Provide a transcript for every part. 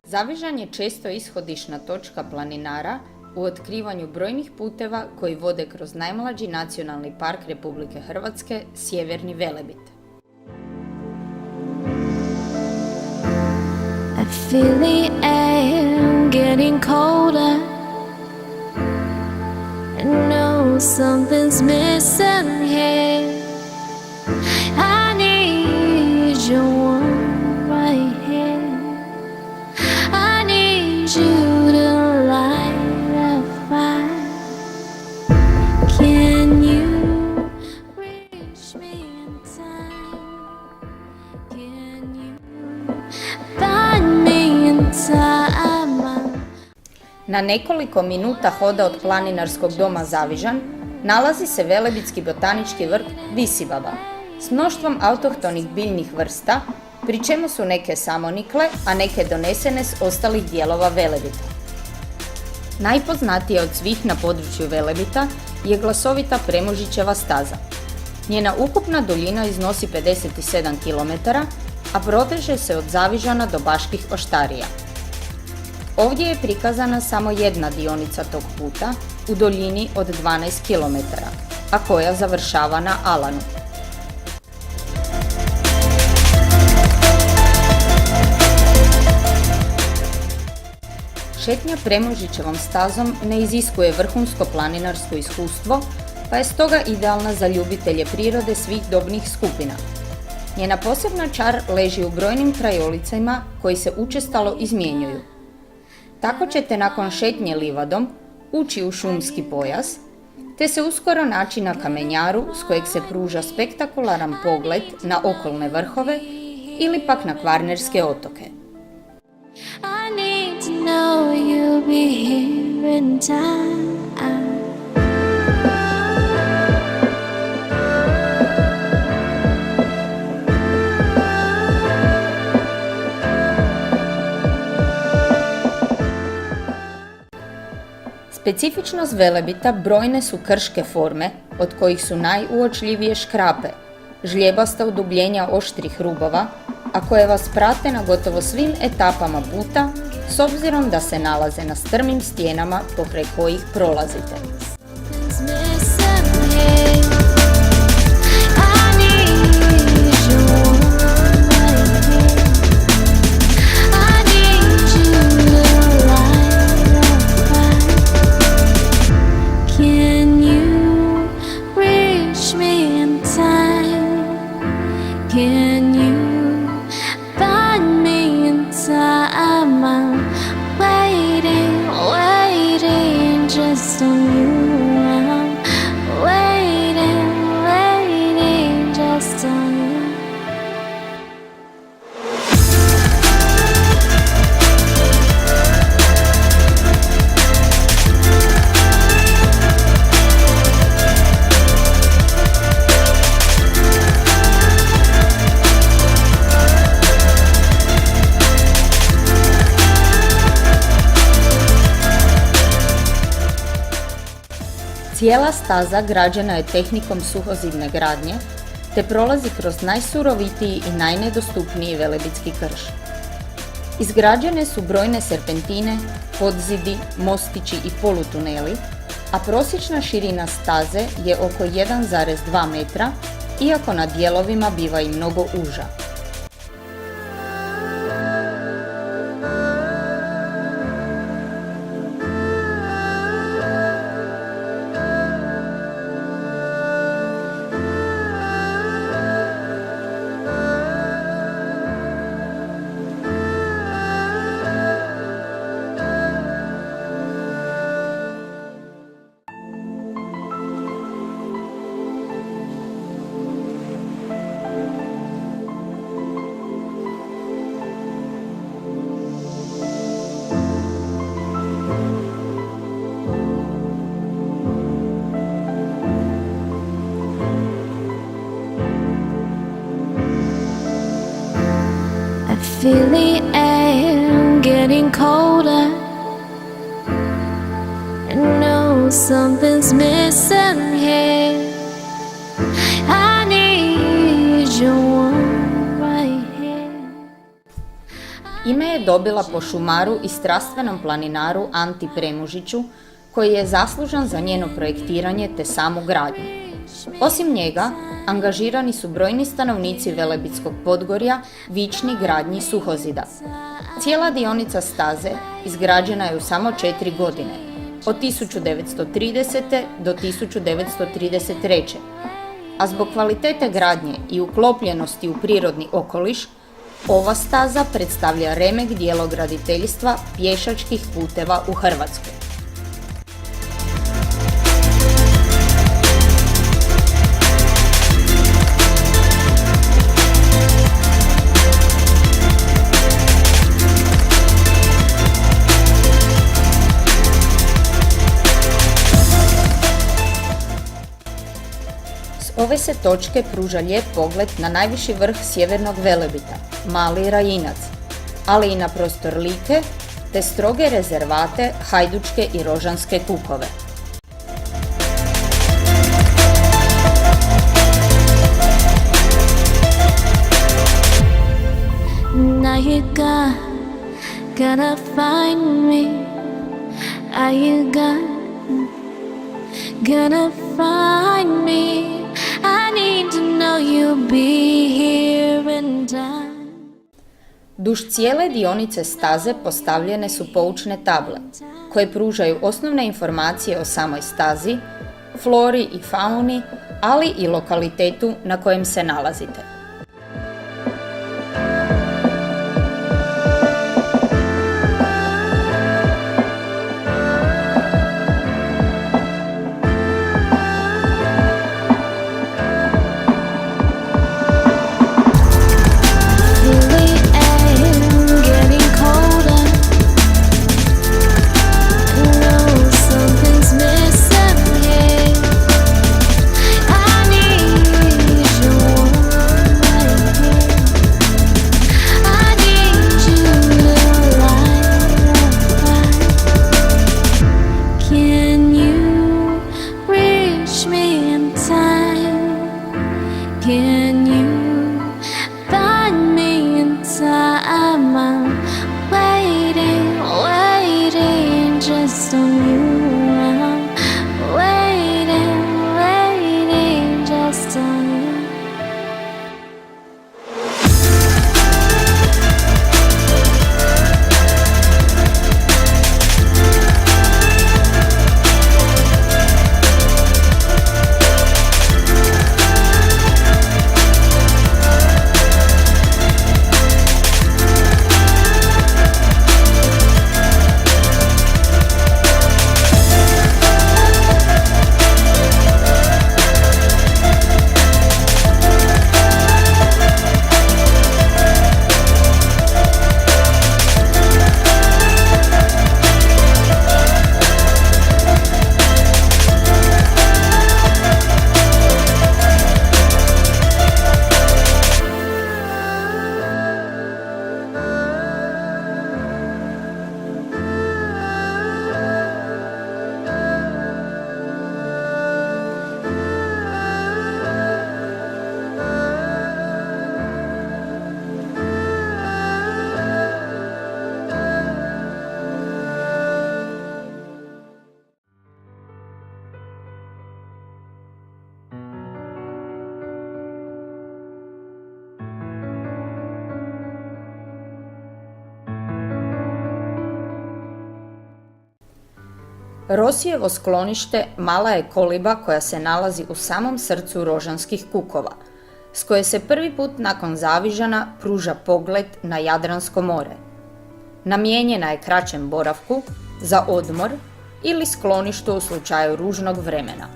Zavižan je često ishodišna točka planinara u otkrivanju brojnih puteva koji vode kroz najmlađi nacionalni park Republike Hrvatske, Sjeverni Velebit. I feel the air getting colder. I know something's missing here. I need you one right here. I need you to light a fire. Can you reach me in time? Can you find me in time? Na nekoliko minuta hoda od planinarskog doma Zavižan nalazi se velebitski botanički vrt Visibaba s mnoštvom autohtonih biljnih vrsta, pri čemu su neke samonikle, a neke donesene s ostalih dijelova Velebita. Najpoznatija od svih na području Velebita je glasovita Premužićeva staza. Njena ukupna duljina iznosi 57 km, a proteže se od Zavižana do Baških Oštarija. Ovdje je prikazana samo jedna dionica tog puta u duljini od 12 km, a koja završava na Alanu. Šetnja Premužićevom stazom ne iziskuje vrhunsko planinarsko iskustvo, pa je stoga idealna za ljubitelje prirode svih dobnih skupina. Njena posebna čar leži u brojnim krajolicama koji se učestalo izmjenjuju. Tako ćete nakon šetnje livadom ući u šumski pojas, te se uskoro naći na kamenjaru s kojeg se pruža spektakularan pogled na okolne vrhove ili pak na Kvarnerske otoke. I need to know you'll be here in time. Specifičnost Velebita brojne su krške forme, od kojih su najuočljivije škrape, žljebasta udubljenja oštrih rubova, a koje vas prate na gotovo svim etapama puta, s obzirom da se nalaze na strmim stijenama pokraj kojih prolazite. Can you find me in time? I'm waiting just on you. I'm waiting just on you. Cijela staza građena je tehnikom suhozidne gradnje, te prolazi kroz najsurovitiji i najnedostupniji velebitski krš. Izgrađene su brojne serpentine, podzidi, mostići i polutuneli, a prosječna širina staze je oko 1,2 metra, iako na dijelovima biva i mnogo uža. Feel the air getting colder. I know something's missing here. I need you right here. Ime je dobila po šumaru i strastvenom planinaru Anti Premužiću, koji je zaslužan za njeno projektiranje te samu gradnju. Osim njega, angažirani su brojni stanovnici Velebitskog Podgorja, vični gradnji suhozida. Cijela dionica staze izgrađena je u samo 4 godine, od 1930. do 1933. A zbog kvalitete gradnje i uklopljenosti u prirodni okoliš, ova staza predstavlja remek djelograditeljstva pješačkih puteva u Hrvatskoj. S ove se točke pruža lijep pogled na najviši vrh sjevernog Velebita, Mali Rajinac, ali i na prostor Like, te stroge rezervate Hajdučke i Rožanske kukove. Now you gonna find me. Are you gonna find me? I need to know you'll be here in time. Duž cijele dionice staze postavljene su poučne table, koje pružaju osnovne informacije o samoj stazi, flori i fauni, ali i lokalitetu na kojem se nalazite. Can you find me in time? I'm waiting just on you. I'm waiting just on you. Rosijevo sklonište mala je koliba koja se nalazi u samom srcu Rožanskih kukova, s koje se prvi put nakon Zavižana pruža pogled na Jadransko more. Namijenjena je kraćem boravku, za odmor ili skloništu u slučaju ružnog vremena.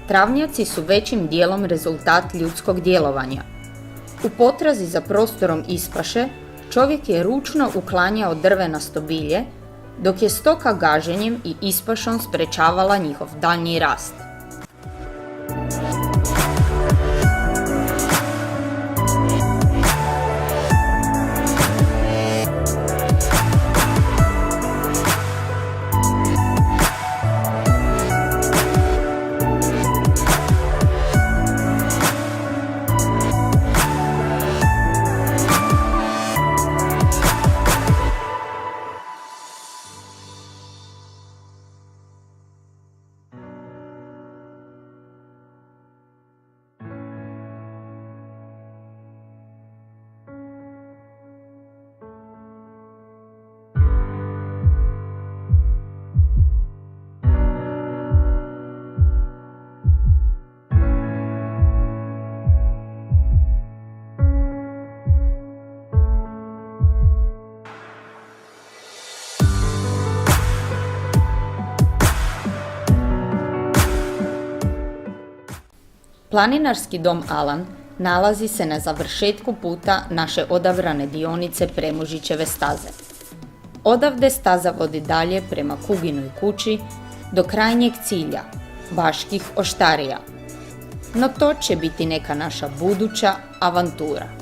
Travnjaci su većim dijelom rezultat ljudskog djelovanja. U potrazi za prostorom ispaše, čovjek je ručno uklanjao drvenasto bilje, dok je stoka gaženjem i ispašom sprečavala njihov daljnji rast. Planinarski dom Alan nalazi se na završetku puta naše odabrane dionice Premužićeve staze. Odavde staza vodi dalje prema Kuginoj kući do krajnjeg cilja, Baških oštarija. No to će biti neka naša buduća avantura.